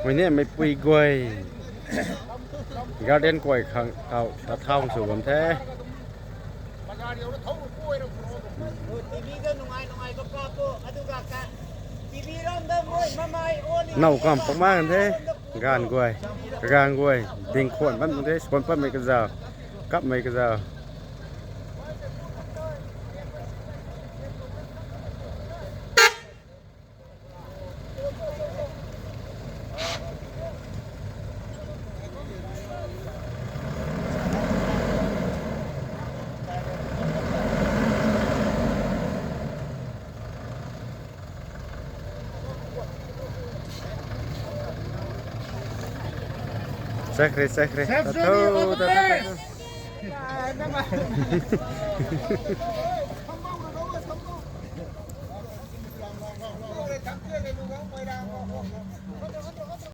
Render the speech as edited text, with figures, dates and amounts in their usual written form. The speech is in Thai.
วันนี้ไม่ปุยกล้วยกาเด่นกล้วยข้างเอาตะเท่าสูงแท้เน่าก่ำประมาณแท้การกล้วยการกล้วยดิ่งขวนมันแท้คนเพิ่มไม่กระเจ้ากับไม่กระเจ้าSekre, sekre. Tato, tato.